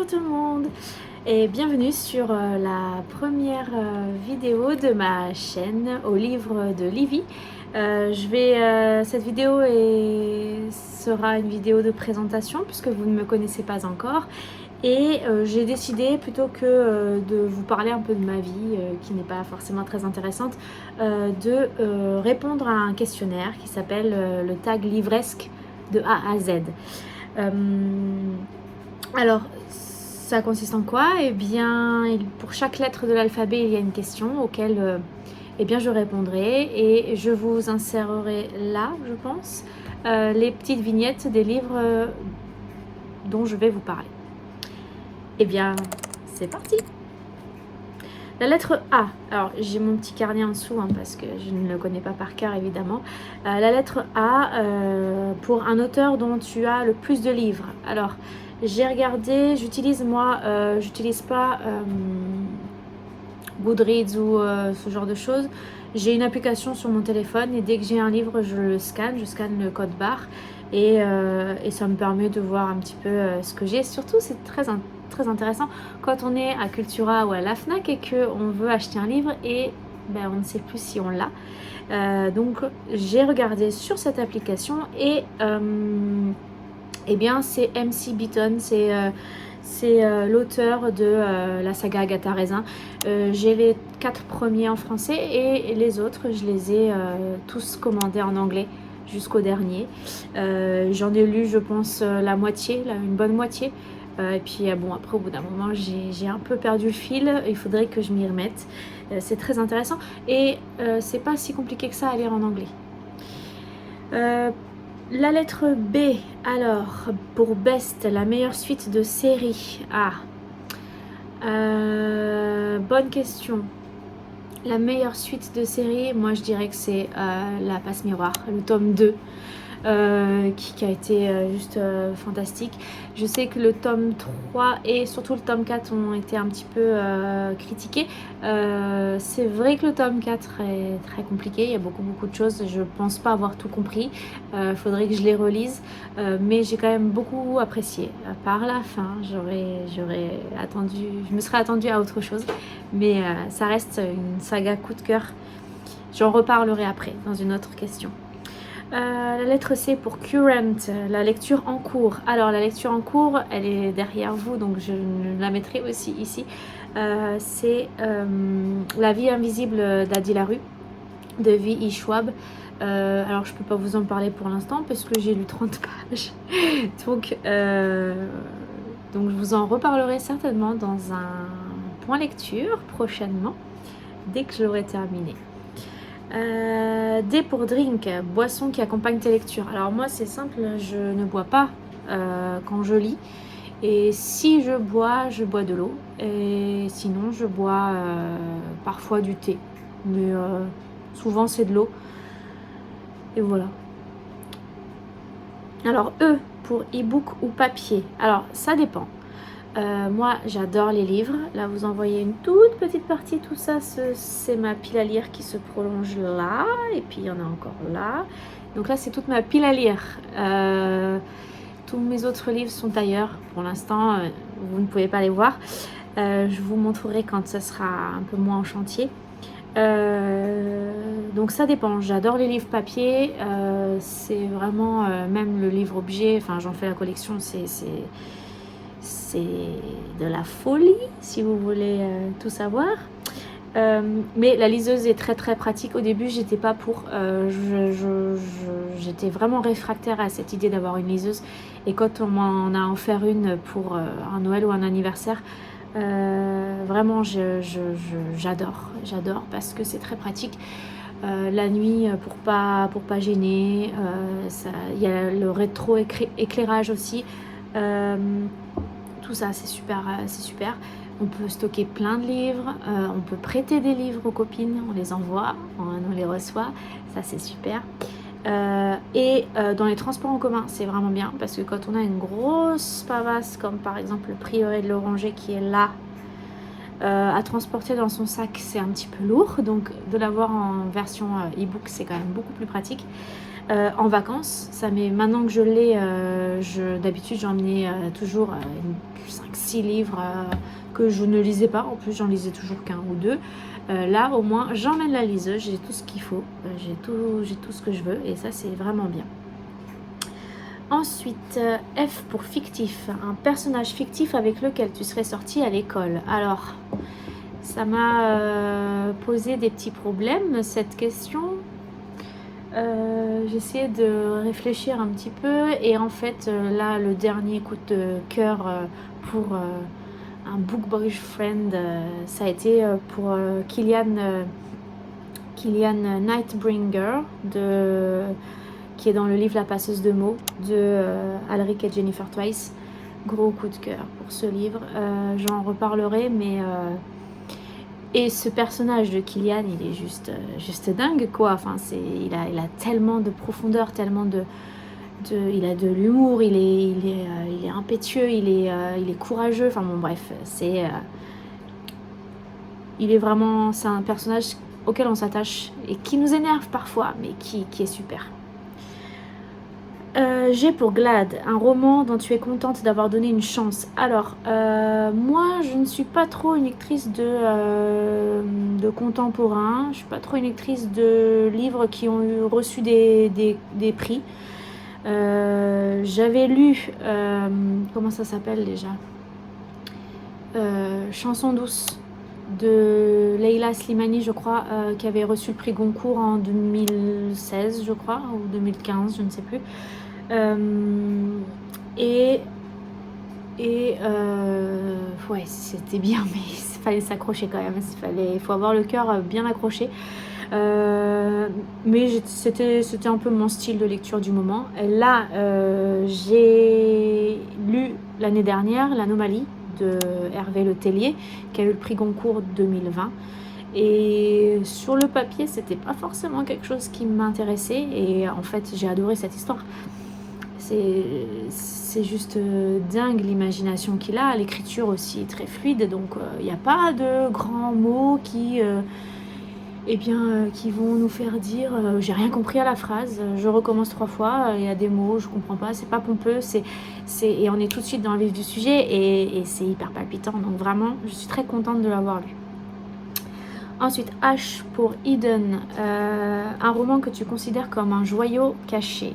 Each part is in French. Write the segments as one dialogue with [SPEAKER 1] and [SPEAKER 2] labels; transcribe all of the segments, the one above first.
[SPEAKER 1] tout le monde et bienvenue sur la première vidéo de ma chaîne au livre de Livy. Cette vidéo sera une vidéo de présentation puisque vous ne me connaissez pas encore et j'ai décidé plutôt que de vous parler un peu de ma vie qui n'est pas forcément très intéressante de répondre à un questionnaire qui s'appelle le tag livresque de A à Z. Alors, ça consiste en quoi? Eh bien, pour chaque lettre de l'alphabet, il y a une question auquel eh bien, je répondrai et je vous insérerai là, je pense, les petites vignettes des livres dont je vais vous parler. Eh bien, c'est parti! La lettre A, alors j'ai mon petit carnet en dessous parce que je ne le connais pas par cœur évidemment. La lettre A, pour un auteur dont tu as le plus de livres. Alors, j'ai regardé, j'utilise pas Goodreads ou ce genre de choses. J'ai une application sur mon téléphone et dès que j'ai un livre, je scanne le code barre et ça me permet de voir un petit peu ce que j'ai. Surtout, c'est très intéressant quand on est à Cultura ou à la Fnac et qu'on veut acheter un livre et on ne sait plus si on l'a. Donc, j'ai regardé sur cette application et eh bien, c'est MC Beaton, c'est l'auteur de la saga Agatha Raisin. J'ai les 4 premiers en français et les autres, je les ai tous commandés en anglais jusqu'au dernier. J'en ai lu, je pense, la moitié, une bonne moitié. Et puis après au bout d'un moment j'ai un peu perdu le fil, il faudrait que je m'y remette. C'est très intéressant et c'est pas si compliqué que ça à lire en anglais. La lettre B, alors, pour Best, la meilleure suite de série. Bonne question. La meilleure suite de série, moi je dirais que c'est La Passe Miroir, le tome 2. Qui a été juste fantastique. Je sais que le tome 3 et surtout le tome 4 ont été un petit peu critiqués. C'est vrai que le tome 4 est très compliqué, il y a beaucoup de choses, je pense pas avoir tout compris, faudrait que je les relise, mais j'ai quand même beaucoup apprécié. Par la fin, je me serais attendue à autre chose, mais ça reste une saga coup de cœur. J'en reparlerai après dans une autre question. La lettre C pour Current, la lecture en cours. Alors la lecture en cours, elle est derrière vous, donc je la mettrai aussi ici. C'est La vie invisible d'Adi Larue, de V.E. Schwab. Alors je peux pas vous en parler pour l'instant parce que j'ai lu 30 pages. donc je vous en reparlerai certainement dans un point lecture prochainement, dès que je l'aurai terminé. D pour drink, boisson qui accompagne tes lectures. Alors moi c'est simple, je ne bois pas quand je lis. Et si je bois de l'eau. Et sinon je bois parfois du thé. Mais souvent c'est de l'eau. Et voilà. Alors E pour e-book ou papier. Alors ça dépend. Moi j'adore les livres. Là vous en voyez une toute petite partie. Tout ça c'est ma pile à lire qui se prolonge là. Et puis il y en a encore là. Donc là c'est toute ma pile à lire. Tous mes autres livres sont ailleurs. Pour l'instant vous ne pouvez pas les voir. Je vous montrerai quand ça sera un peu moins en chantier. Donc ça dépend. J'adore les livres papier. C'est vraiment même le livre objet. Enfin j'en fais la collection. C'est de la folie si vous voulez tout savoir. Mais la liseuse est très pratique. Au début j'étais pas pour, j'étais vraiment réfractaire à cette idée d'avoir une liseuse, et quand on m'en a offert une pour un Noël ou un anniversaire, vraiment j'adore parce que c'est très pratique. La nuit pour pas gêner, il y a le rétro éclairage aussi. Tout ça c'est super. On peut stocker plein de livres, on peut prêter des livres aux copines, on les envoie, on les reçoit, ça c'est super. Et dans les transports en commun c'est vraiment bien parce que quand on a une grosse pavasse comme par exemple le prieuré de l'Oranger qui est là, à transporter dans son sac c'est un petit peu lourd, donc de l'avoir en version e-book c'est quand même beaucoup plus pratique. En vacances, ça met, maintenant que je l'ai, d'habitude j'emmenais toujours 5, 6 livres que je ne lisais pas. En plus, j'en lisais toujours qu'un ou deux. Là, au moins, j'emmène la liseuse, j'ai tout ce qu'il faut, j'ai tout ce que je veux, et ça, c'est vraiment bien. Ensuite, F pour fictif, un personnage fictif avec lequel tu serais sorti à l'école. Alors, ça m'a posé des petits problèmes, cette question. J'ai essayé de réfléchir un petit peu, et en fait, là, le dernier coup de cœur pour un book boyfriend, ça a été pour Kilian Nightbringer, qui est dans le livre La passeuse de mots de Alric et Jennifer Twice. Gros coup de cœur pour ce livre. J'en reparlerai, mais et ce personnage de Kilian, il est juste dingue, quoi. Enfin, il a tellement de profondeur, tellement il a de l'humour, il est impétueux, il est courageux. Enfin bon, bref, c'est un personnage auquel on s'attache et qui nous énerve parfois, mais qui est super. J'ai pour Glad, un roman dont tu es contente d'avoir donné une chance. Alors, moi, je ne suis pas trop une lectrice de contemporain. Je ne suis pas trop une lectrice de livres qui ont reçu des prix. J'avais lu, comment ça s'appelle déjà, Chanson douce de Leila Slimani, je crois, qui avait reçu le prix Goncourt en 2016, je crois, ou 2015, je ne sais plus. Ouais, c'était bien, mais il fallait s'accrocher quand même. Il faut avoir le cœur bien accroché. Mais c'était un peu mon style de lecture du moment. Là, j'ai lu l'année dernière L'Anomalie de Hervé Le Tellier, qui a eu le prix Goncourt 2020. Et sur le papier, c'était pas forcément quelque chose qui m'intéressait. Et en fait, j'ai adoré cette histoire. C'est juste dingue l'imagination qu'il a, l'écriture aussi est très fluide, donc il n'y a pas de grands mots qui vont nous faire dire j'ai rien compris à la phrase, je recommence 3 fois, il y a des mots, je comprends pas, c'est pas pompeux, et on est tout de suite dans le vif du sujet, et c'est hyper palpitant, donc vraiment je suis très contente de l'avoir lu. Ensuite, H pour Eden, un roman que tu considères comme un joyau caché.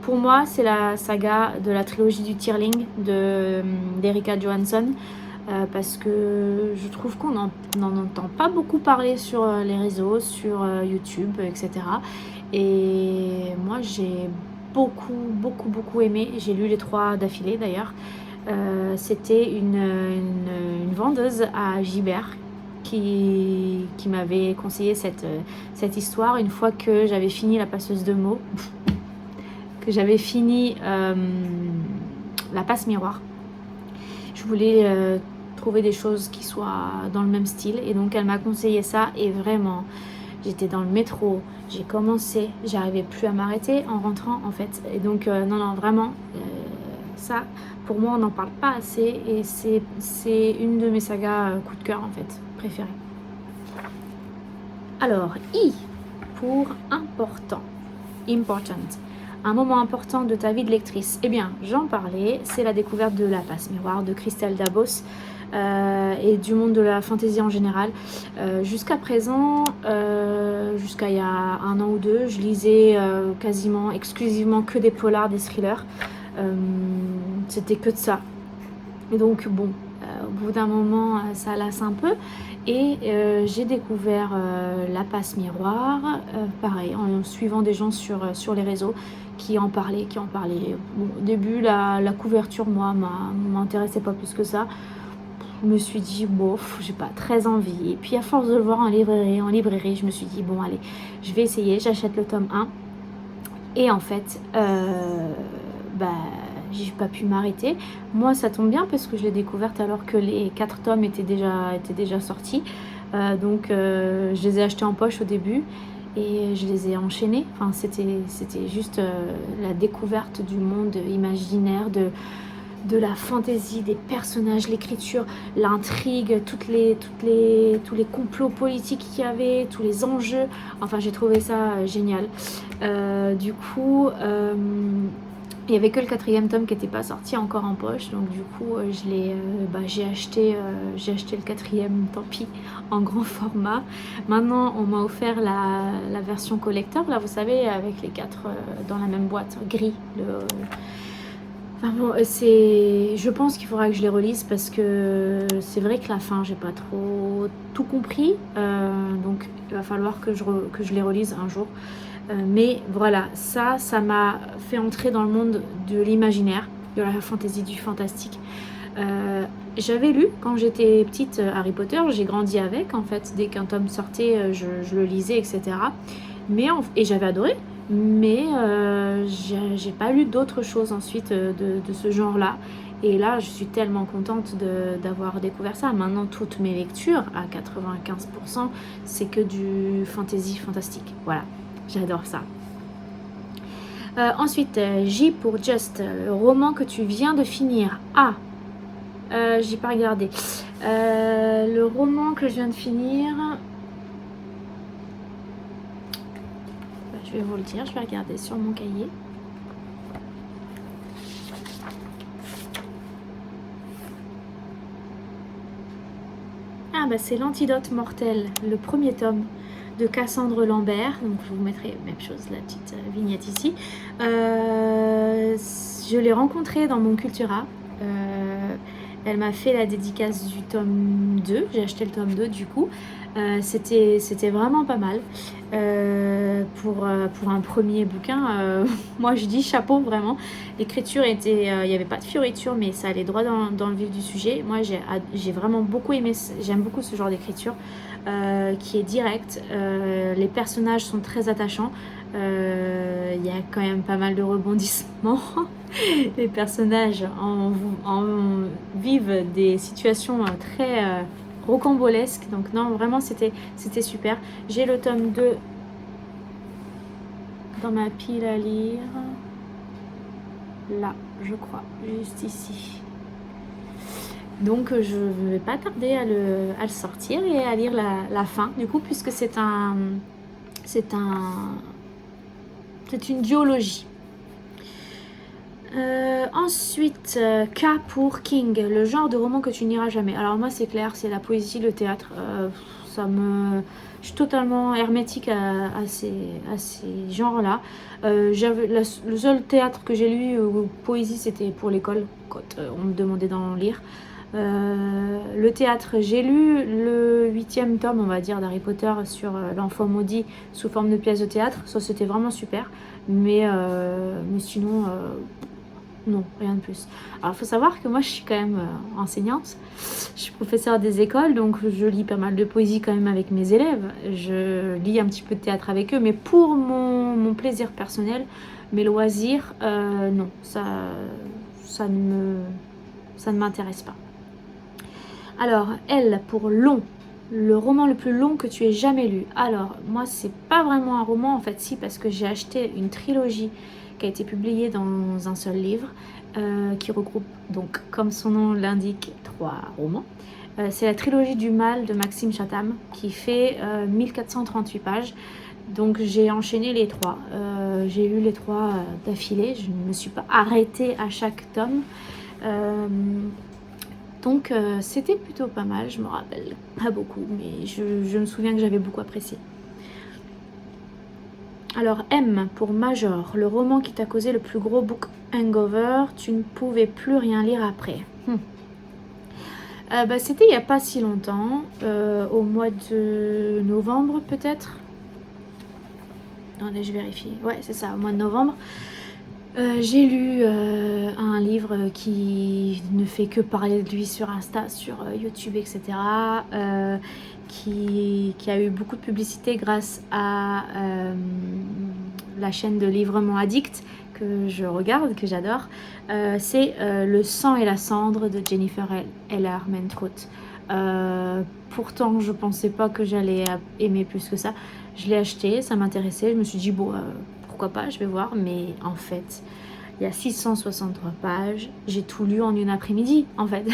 [SPEAKER 1] Pour moi, c'est la saga de la trilogie du Tearling d'Erika Johansson, parce que je trouve qu'on n'en entend pas beaucoup parler sur les réseaux, sur YouTube, etc. Et moi, j'ai beaucoup aimé. J'ai lu les 3 d'affilée d'ailleurs. C'était une vendeuse à Gibert qui m'avait conseillé cette histoire une fois que j'avais fini La passeuse de mots. Que j'avais fini La passe miroir. Je voulais trouver des choses qui soient dans le même style, et donc elle m'a conseillé ça, et vraiment j'étais dans le métro, j'ai commencé, j'arrivais plus à m'arrêter en rentrant en fait, et donc non vraiment ça pour moi on n'en parle pas assez, et c'est une de mes sagas coup de cœur en fait préférées. Alors I pour important, un moment important de ta vie de lectrice. Eh bien, j'en parlais, c'est la découverte de La passe miroir de Christelle Dabos et du monde de la fantaisie en général. Jusqu'à présent, jusqu'à il y a 1 an ou 2, je lisais quasiment exclusivement que des polars, des thrillers. C'était que de ça. Et donc, bon, au bout d'un moment, ça lasse un peu. Et j'ai découvert La passe miroir, pareil, en suivant des gens sur les réseaux qui en parlaient. Bon, au début, la couverture, moi, m'intéressait pas plus que ça. Je me suis dit, bof, j'ai pas très envie. Et puis, à force de le voir en librairie, je me suis dit, bon, allez, je vais essayer, j'achète le tome 1. Et en fait, j'ai pas pu m'arrêter. Moi, ça tombe bien parce que je l'ai découverte alors que les 4 tomes étaient déjà sortis. Donc, je les ai achetés en poche au début et je les ai enchaînés. Enfin, c'était juste la découverte du monde imaginaire, de la fantaisie, des personnages, l'écriture, l'intrigue, tous les complots politiques qu'il y avait, tous les enjeux. Enfin, j'ai trouvé ça génial. Du coup... Il n'y avait que le 4e tome qui n'était pas sorti encore en poche, donc du coup j'ai acheté le 4e, tant pis, en grand format. Maintenant on m'a offert la version collector, là vous savez, avec les 4 dans la même boîte, gris. Enfin bon, je pense qu'il faudra que je les relise parce que c'est vrai que la fin j'ai pas trop tout compris, donc il va falloir que je les relise un jour. Mais voilà, ça m'a fait entrer dans le monde de l'imaginaire, de la fantaisie, du fantastique. J'avais lu quand j'étais petite Harry Potter, j'ai grandi avec en fait, dès qu'un tome sortait je le lisais, etc. Et j'avais adoré, mais j'ai pas lu d'autres choses ensuite de ce genre là. Et là je suis tellement contente d'avoir découvert ça. Maintenant toutes mes lectures à 95% c'est que du fantasy fantastique, voilà. J'adore ça. Ensuite, J pour Just, le roman que tu viens de finir. Ah, j'ai pas regardé. Le roman que je viens de finir. Je vais vous le dire, je vais regarder sur mon cahier. Ah, bah c'est L'Antidote mortel, le premier tome de Cassandre Lambert. Donc je vous mettrai même chose, la petite vignette ici. Je l'ai rencontrée dans mon Cultura. Elle m'a fait la dédicace du tome 2. J'ai acheté le tome 2 du coup. C'était vraiment pas mal. Pour un premier bouquin, moi je dis chapeau vraiment. L'écriture était, il n'y avait pas de fioriture, mais ça allait droit dans le vif du sujet. Moi j'ai vraiment beaucoup aimé, j'aime beaucoup ce genre d'écriture qui est directe. Les personnages sont très attachants. Il y a quand même pas mal de rebondissements. Les personnages vivent des situations très rocambolesques. Donc non, vraiment c'était super. J'ai le tome 2 dans ma pile à lire. Là, je crois, juste ici. Donc je ne vais pas tarder à le sortir et à lire la fin, du coup, puisque c'est une duologie. Ensuite, K pour King, le genre de roman que tu n'iras jamais. Alors moi c'est clair, c'est la poésie, le théâtre. Je suis totalement hermétique à ces genres-là. Le seul théâtre que j'ai lu ou poésie, c'était pour l'école, quand on me demandait d'en lire. Le théâtre, j'ai lu le 8e tome, on va dire, d'Harry Potter sur l'enfant maudit sous forme de pièce de théâtre. Ça c'était vraiment super, mais sinon non, rien de plus. Alors il faut savoir que moi je suis quand même enseignante, je suis professeure des écoles, donc je lis pas mal de poésie quand même avec mes élèves. Je lis un petit peu de théâtre avec eux, mais pour mon plaisir personnel, mes loisirs, non, ça ne m'intéresse pas. Alors, L pour long, le roman le plus long que tu aies jamais lu. Alors, moi, c'est pas vraiment un roman, en fait, si, parce que j'ai acheté une trilogie qui a été publiée dans un seul livre, qui regroupe, donc, comme son nom l'indique, 3 romans. C'est la trilogie du mal de Maxime Chatham, qui fait 1438 pages. Donc, j'ai enchaîné les 3. J'ai lu les 3 d'affilée, je ne me suis pas arrêtée à chaque tome. Donc c'était plutôt pas mal, je me rappelle pas beaucoup, mais je me souviens que j'avais beaucoup apprécié. Alors M pour Major, le roman qui t'a causé le plus gros book hangover, tu ne pouvais plus rien lire après. C'était il n'y a pas si longtemps, au mois de novembre peut-être. Attendez, je vérifie. Ouais, c'est ça, au mois de novembre. J'ai lu un livre qui ne fait que parler de lui sur Insta, sur YouTube, etc. Qui a eu beaucoup de publicité grâce à la chaîne de Livrement Addict que je regarde, que j'adore. C'est Le sang et la cendre de Jennifer Heller Mentrout. Pourtant, je pensais pas que j'allais aimer plus que ça. Je l'ai acheté, ça m'intéressait. Je me suis dit, bon, pourquoi pas, je vais voir. Mais en fait, il y a 663 pages. J'ai tout lu en une après-midi, en fait.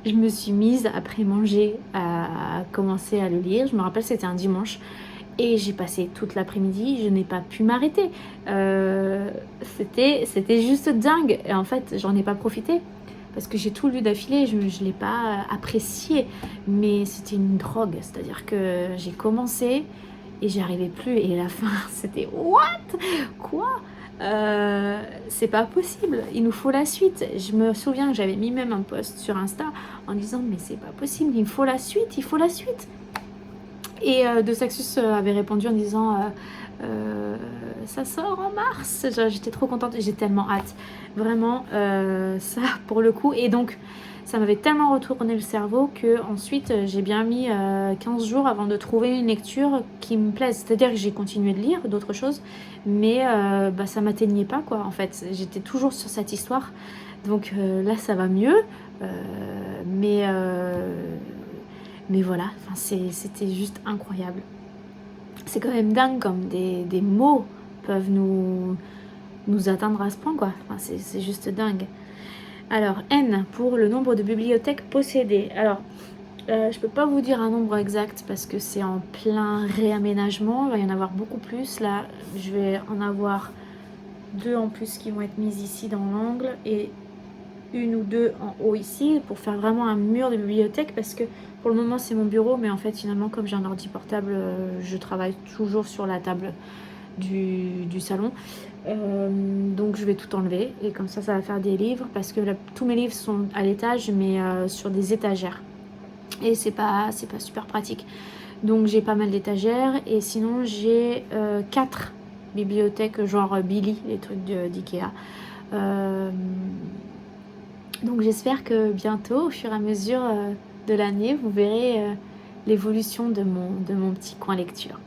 [SPEAKER 1] Je me suis mise, après manger, à commencer à le lire. Je me rappelle, c'était un dimanche. Et j'ai passé toute l'après-midi, je n'ai pas pu m'arrêter. C'était juste dingue. Et en fait, j'en ai pas profité parce que j'ai tout lu d'affilée, je ne l'ai pas apprécié, mais c'était une drogue, c'est-à-dire que j'ai commencé et j'y arrivais plus, et la fin, c'était what? Quoi? C'est pas possible, il nous faut la suite. Je me souviens que j'avais mis même un post sur Insta en disant mais c'est pas possible, il faut la suite, il faut la suite. Et De Saxus avait répondu en disant ça sort en mars. J'étais trop contente, j'ai tellement hâte, vraiment, ça pour le coup. Et donc ça m'avait tellement retourné le cerveau que ensuite j'ai bien mis 15 jours avant de trouver une lecture qui me plaise. C'est-à-dire que j'ai continué de lire d'autres choses, mais ça m'atteignait pas, quoi. En fait, j'étais toujours sur cette histoire. Donc là ça va mieux, mais voilà, enfin, c'était juste incroyable. C'est quand même dingue comme des mots peuvent nous atteindre à ce point, quoi. Enfin, c'est juste dingue. Alors, N pour le nombre de bibliothèques possédées. Alors, je peux pas vous dire un nombre exact parce que c'est en plein réaménagement. Il va y en avoir beaucoup plus. Là, je vais en avoir 2 en plus qui vont être mises ici dans l'angle et 1 ou 2 en haut ici pour faire vraiment un mur de bibliothèque, parce que pour le moment c'est mon bureau, mais en fait finalement comme j'ai un ordi portable, je travaille toujours sur la table du salon, donc je vais tout enlever et comme ça va faire des livres, parce que là, tous mes livres sont à l'étage mais sur des étagères et c'est pas super pratique, donc j'ai pas mal d'étagères. Et sinon j'ai 4 bibliothèques genre Billy, les trucs d'Ikea. Donc j'espère que bientôt, au fur et à mesure de l'année, vous verrez l'évolution de mon petit coin lecture.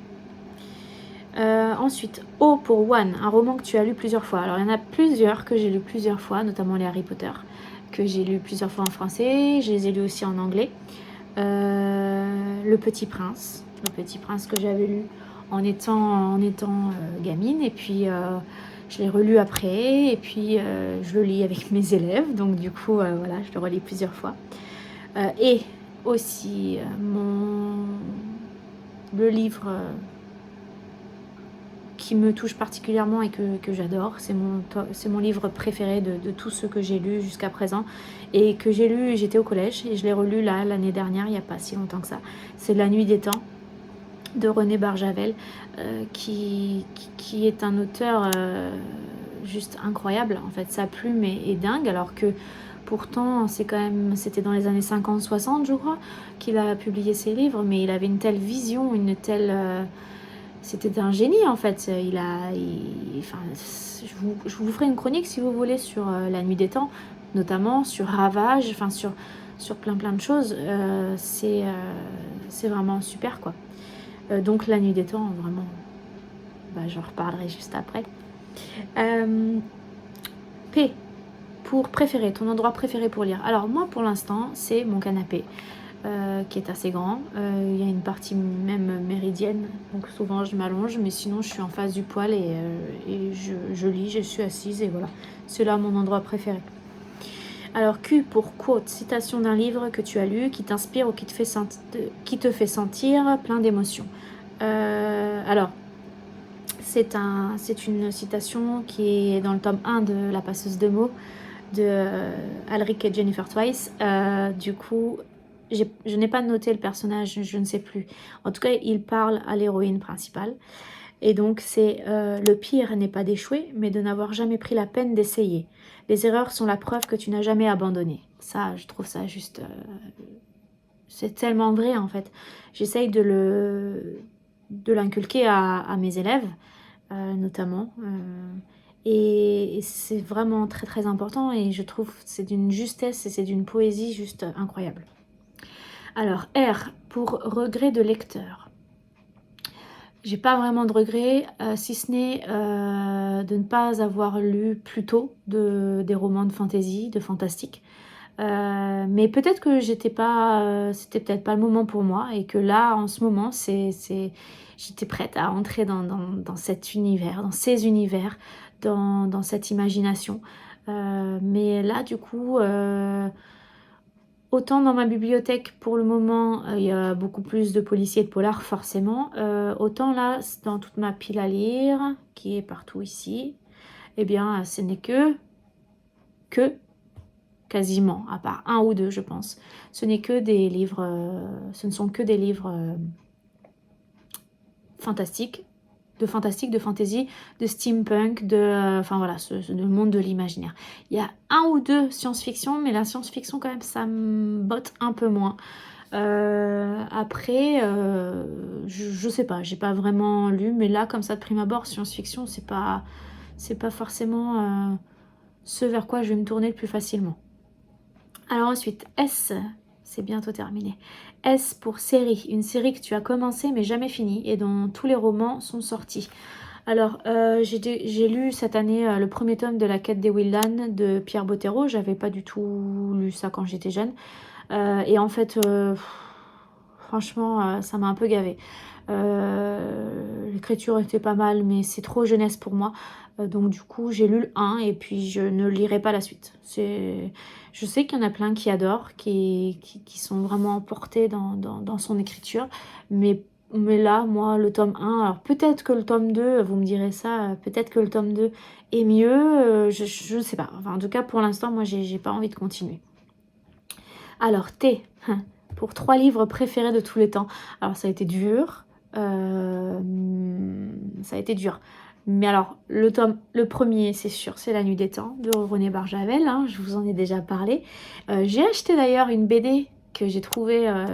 [SPEAKER 1] Ensuite, O pour One, un roman que tu as lu plusieurs fois. Alors il y en a plusieurs que j'ai lu plusieurs fois, notamment les Harry Potter, que j'ai lu plusieurs fois en français, je les ai lus aussi en anglais. Le Petit Prince que j'avais lu en étant gamine, et puis je l'ai relu après, et puis je le lis avec mes élèves, donc du coup voilà, je le relis plusieurs fois. Et aussi le livre qui me touche particulièrement et que j'adore, c'est mon livre préféré de tous ceux que j'ai lus jusqu'à présent, et que j'ai lu, j'étais au collège et je l'ai relu là l'année dernière, il n'y a pas si longtemps que ça. C'est La Nuit des Temps de René Barjavel, qui est un auteur juste incroyable. En fait, sa plume est dingue, alors que pourtant c'était dans les années 50-60 je crois qu'il a publié ses livres, mais il avait une telle vision, une telle c'était un génie en fait. Je vous ferai une chronique si vous voulez sur La Nuit des Temps, notamment sur Ravage, enfin sur plein de choses. C'est vraiment super, quoi. Donc La Nuit des Temps, vraiment, j'en reparlerai juste après. P pour préféré, ton endroit préféré pour lire. Alors moi pour l'instant c'est mon canapé. Qui est assez grand. Il y a une partie même méridienne, donc souvent je m'allonge, mais sinon je suis en face du poêle et je lis, je suis assise, et voilà. C'est là mon endroit préféré. Alors Q pour quote, citation d'un livre que tu as lu, qui t'inspire ou qui te fait sentir plein d'émotions. Alors, c'est une citation qui est dans le tome 1 de La passeuse de mots de Alric et Jennifer Twice. Du coup, je n'ai pas noté le personnage, je ne sais plus. En tout cas, il parle à l'héroïne principale. Et donc, c'est le pire n'est pas d'échouer, mais de n'avoir jamais pris la peine d'essayer. Les erreurs sont la preuve que tu n'as jamais abandonné. Ça, je trouve ça juste... c'est tellement vrai, en fait. J'essaye de l'inculquer à mes élèves, notamment. Et c'est vraiment très très important, et je trouve que c'est d'une justesse et c'est d'une poésie juste incroyable. Alors R pour regret de lecteur. J'ai pas vraiment de regrets, si ce n'est de ne pas avoir lu plus tôt des romans de fantasy, de fantastique. Mais peut-être que c'était peut-être pas le moment pour moi, et que là en ce moment j'étais prête à entrer dans cet univers, dans ces univers, dans cette imagination. Mais là du coup, autant dans ma bibliothèque pour le moment il y a beaucoup plus de policiers et de polars forcément, autant là dans toute ma pile à lire qui est partout ici, eh bien, ce n'est que quasiment, à part un ou deux, je pense, ce n'est que des livres, ce ne sont que des livres fantastiques, de fantasy, de steampunk, enfin voilà, le monde de l'imaginaire. Il y a un ou deux science-fiction, mais la science-fiction quand même, ça me botte un peu moins. Après, je sais pas, j'ai pas vraiment lu, mais là, comme ça, de prime abord, science-fiction, c'est pas forcément ce vers quoi je vais me tourner le plus facilement. Alors ensuite, S, c'est bientôt terminé. S pour série, une série que tu as commencé mais jamais finie et dont tous les romans sont sortis. Alors, j'ai lu cette année le premier tome de La Quête des Willan de Pierre Bottero. J'avais pas du tout lu ça quand j'étais jeune. Et en fait, franchement, ça m'a un peu gavée. L'écriture était pas mal, mais c'est trop jeunesse pour moi. Donc du coup, j'ai lu le 1 et puis je ne lirai pas la suite. Je sais qu'il y en a plein qui adorent, qui sont vraiment emportés dans son écriture. Mais là, moi, le tome 1, alors peut-être que le tome 2, vous me direz ça, peut-être que le tome 2 est mieux, je ne sais pas. Enfin, en tout cas, pour l'instant, moi, j'ai pas envie de continuer. Alors, T, pour 3 livres préférés de tous les temps. Alors, ça a été dur. Ça a été dur. Mais alors, le premier, c'est sûr, c'est La Nuit des Temps de René Barjavel. Hein, je vous en ai déjà parlé. J'ai acheté d'ailleurs une BD que j'ai trouvée à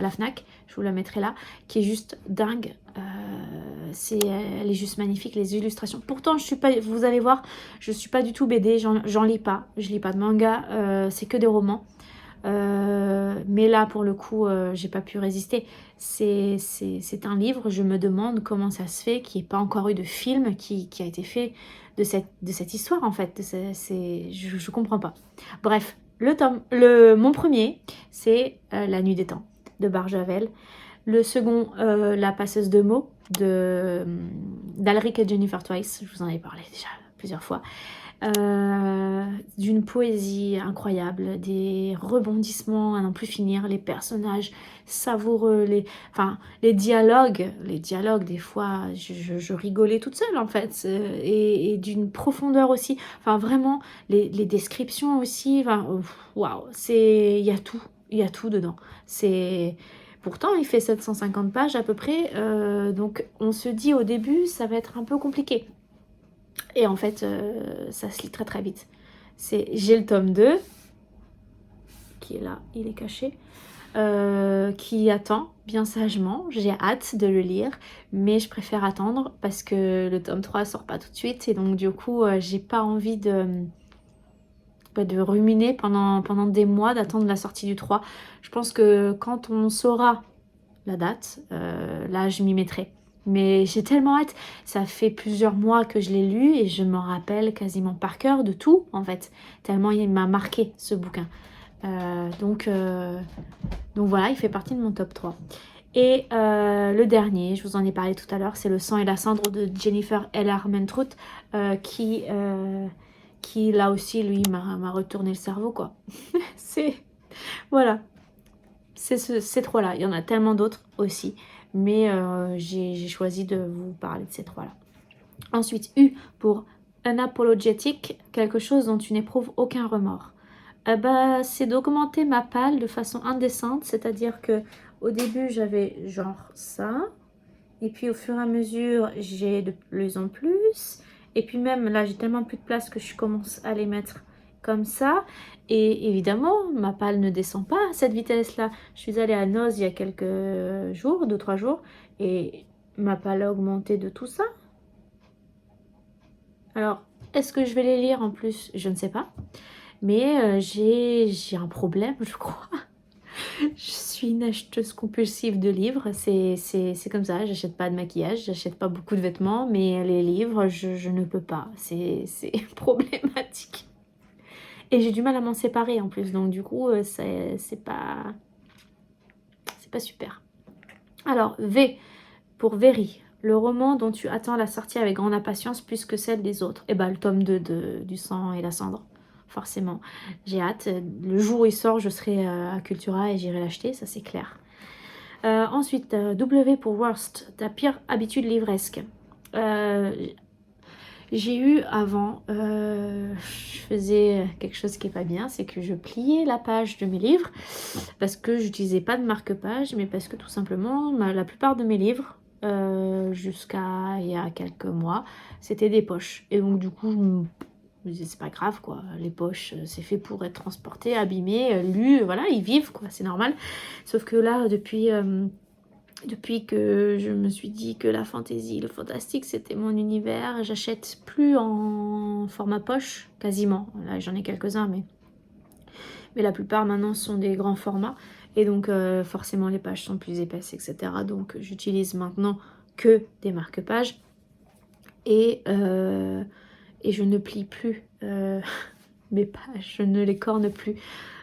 [SPEAKER 1] la Fnac. Je vous la mettrai là, qui est juste dingue. Elle est juste magnifique, les illustrations. Pourtant, je suis pas, vous allez voir, je suis pas du tout BD, j'en lis pas. Je lis pas de manga, c'est que des romans. Mais là, pour le coup, j'ai pas pu résister. C'est un livre, je me demande comment ça se fait qu'il n'y ait pas encore eu de film qui a été fait de cette histoire, en fait. Je comprends pas. Bref, mon premier, c'est La Nuit des Temps de Barjavel. Le second, La Passeuse de mots d'Alric et Jennifer Twice. Je vous en ai parlé déjà plusieurs fois. D'une poésie incroyable, des rebondissements à n'en plus finir, les personnages savoureux, les dialogues des fois je rigolais toute seule en fait, et d'une profondeur aussi, enfin vraiment les descriptions aussi, waouh, il y a tout dedans. Pourtant, il fait 750 pages à peu près, donc on se dit au début ça va être un peu compliqué. Et en fait, ça se lit très très vite. J'ai le tome 2, qui est là, il est caché, qui attend bien sagement. J'ai hâte de le lire, mais je préfère attendre parce que le tome 3 sort pas tout de suite. Et donc du coup, j'ai pas envie de ruminer pendant des mois, d'attendre la sortie du 3. Je pense que quand on saura la date, là je m'y mettrai. Mais j'ai tellement hâte, ça fait plusieurs mois que je l'ai lu et je m'en rappelle quasiment par cœur de tout en fait, tellement il m'a marqué ce bouquin. Donc voilà, il fait partie de mon top 3. Et le dernier, je vous en ai parlé tout à l'heure, c'est Le sang et la cendre de Jennifer L. Armentrout, qui là aussi, lui, m'a retourné le cerveau quoi. Voilà, c'est ces trois-là. Il y en a tellement d'autres aussi, mais j'ai choisi de vous parler de ces trois-là. Ensuite, U pour unapologetic, quelque chose dont tu n'éprouves aucun remords. C'est d'augmenter ma palle de façon indécente, c'est-à-dire que au début j'avais genre ça, et puis au fur et à mesure j'ai de plus en plus, et puis même là j'ai tellement plus de place que je commence à les mettre comme ça, et évidemment ma palle ne descend pas à cette vitesse-là. Je suis allée à Noz il y a quelques jours, 2-3 jours, et ma palle a augmenté de tout ça. Alors, est-ce que je vais les lire en plus? Je ne sais pas. Mais j'ai un problème, je crois. Je suis une acheteuse compulsive de livres. C'est comme ça, j'achète pas de maquillage, j'achète pas beaucoup de vêtements, mais les livres, je ne peux pas. C'est problématique. Et j'ai du mal à m'en séparer en plus. Donc du coup, c'est pas super. Alors, V pour Very. Le roman dont tu attends la sortie avec grande impatience plus que celle des autres. Et le tome 2 du sang et la cendre. Forcément, j'ai hâte. Le jour où il sort, je serai à Cultura et j'irai l'acheter, ça c'est clair. Ensuite, W pour Worst, ta pire habitude livresque. J'ai eu avant, je faisais quelque chose qui est pas bien, c'est que je pliais la page de mes livres parce que j'utilisais pas de marque-page, mais parce que tout simplement, la plupart de mes livres, jusqu'à il y a quelques mois, c'était des poches. Et donc du coup, je me disais c'est pas grave quoi, les poches, c'est fait pour être transporté, abîmé, lu, voilà, ils vivent quoi, c'est normal. Sauf que là, depuis que je me suis dit que la fantasy, le fantastique, c'était mon univers, j'achète plus en format poche, quasiment. Là, j'en ai quelques-uns, mais la plupart maintenant sont des grands formats. Et donc, forcément, les pages sont plus épaisses, etc. Donc, j'utilise maintenant que des marque-pages. Et je ne plie plus mes pages, je ne les corne plus.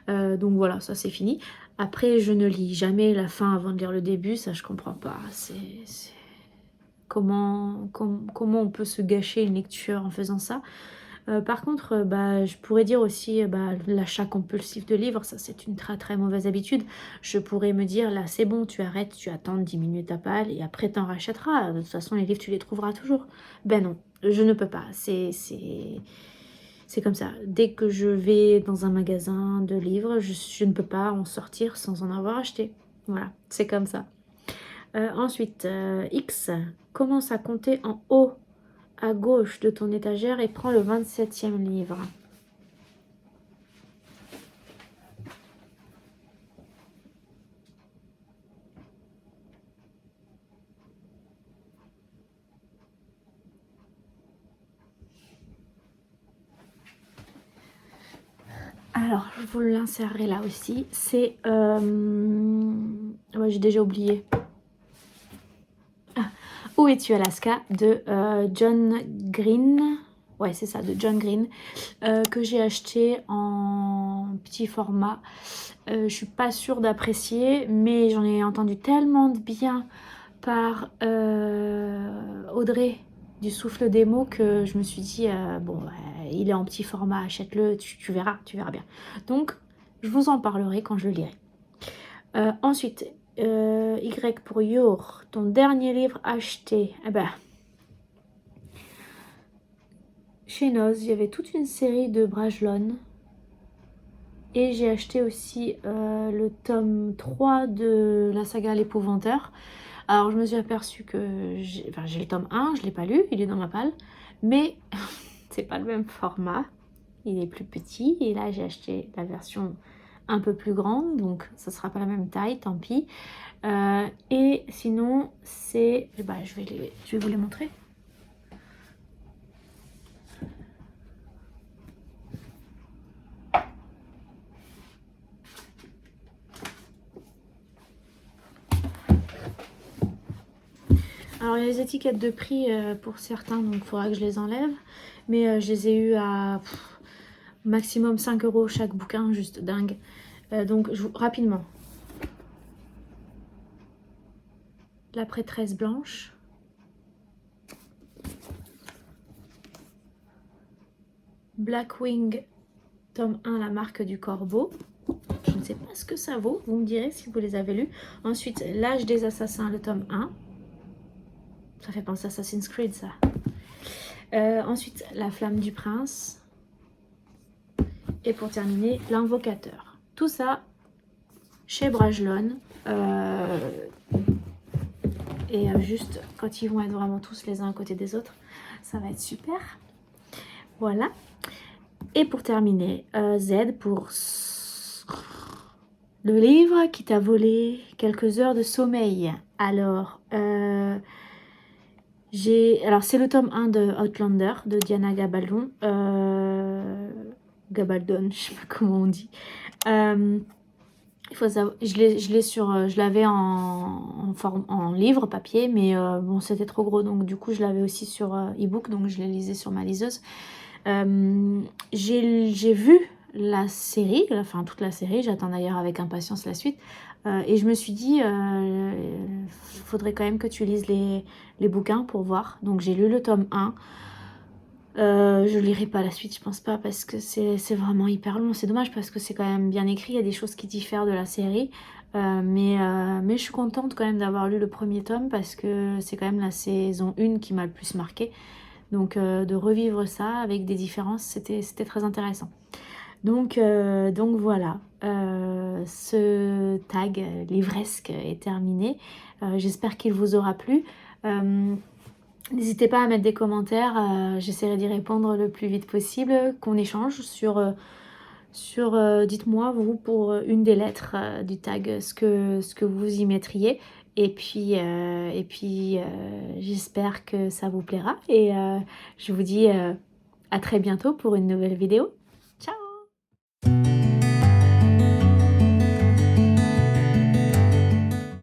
[SPEAKER 1] Donc voilà, ça c'est fini. Après, je ne lis jamais la fin avant de lire le début, ça je comprends pas. Comment on peut se gâcher une lecture en faisant ça. Par contre, bah, je pourrais dire aussi l'achat compulsif de livres, ça c'est une très très mauvaise habitude. Je pourrais me dire là c'est bon, tu arrêtes, tu attends 10 minutes à pal et après t'en rachèteras. De toute façon les livres tu les trouveras toujours. Ben non, je ne peux pas. C'est comme ça. Dès que je vais dans un magasin de livres, je ne peux pas en sortir sans en avoir acheté. Voilà, c'est comme ça. Ensuite, X, commence à compter en haut à gauche de ton étagère et prends le 27e livre. Alors, je vous l'insérerai là aussi. C'est... ouais, j'ai déjà oublié. Ah, Où es-tu Alaska de John Green. Ouais, c'est ça, de John Green. Que j'ai acheté en petit format. Je suis pas sûre d'apprécier, mais j'en ai entendu tellement de bien par Audrey du Souffle des mots que je me suis dit bon il est en petit format, achète-le, tu verras bien. Donc je vous en parlerai quand je le lirai. Ensuite Y pour Your, ton dernier livre acheté. Eh ben, chez Noz, il y avait toute une série de Brajlon. Et j'ai acheté aussi le tome 3 de la saga L'Épouvanteur. Alors je me suis aperçue que j'ai le tome 1, je ne l'ai pas lu, il est dans ma palle. Mais c'est pas le même format, il est plus petit. Et là j'ai acheté la version un peu plus grande, donc ça sera pas la même taille, tant pis. Et sinon c'est... je vais vous les montrer. Alors il y a les étiquettes de prix pour certains, donc il faudra que je les enlève. Mais je les ai eu à maximum 5 € chaque bouquin, juste dingue. Donc rapidement. La prêtresse blanche. Blackwing, tome 1, la marque du corbeau. Je ne sais pas ce que ça vaut, vous me direz si vous les avez lus. Ensuite, L'âge des assassins, le tome 1. Ça fait penser à Assassin's Creed, ça. Ensuite, La flamme du prince. Et pour terminer, L'invocateur. Tout ça chez Brajlon. Et juste quand ils vont être vraiment tous les uns à côté des autres, ça va être super. Voilà. Et pour terminer, Z pour le livre qui t'a volé quelques heures de sommeil. Alors, c'est le tome 1 de Outlander de Diana Gabaldon. Gabaldon, je sais pas comment on dit. Il faut savoir, je l'avais en livre papier, mais bon c'était trop gros, donc du coup je l'avais aussi sur e-book, donc je l'ai lisé sur ma liseuse. J'ai vu la série, enfin toute la série, j'attends d'ailleurs avec impatience la suite, et je me suis dit faudrait quand même que tu lises les bouquins pour voir. Donc j'ai lu le tome 1. Je lirai pas la suite, je pense pas, parce que c'est vraiment hyper long. C'est dommage parce que c'est quand même bien écrit, il y a des choses qui diffèrent de la série. Mais je suis contente quand même d'avoir lu le premier tome parce que c'est quand même la saison 1 qui m'a le plus marqué. Donc de revivre ça avec des différences, c'était très intéressant. Donc voilà, ce tag livresque est terminé. J'espère qu'il vous aura plu. N'hésitez pas à mettre des commentaires, j'essaierai d'y répondre le plus vite possible, qu'on échange sur dites-moi vous pour une des lettres du tag ce que vous y mettriez. Et puis j'espère que ça vous plaira et je vous dis à très bientôt pour une nouvelle vidéo.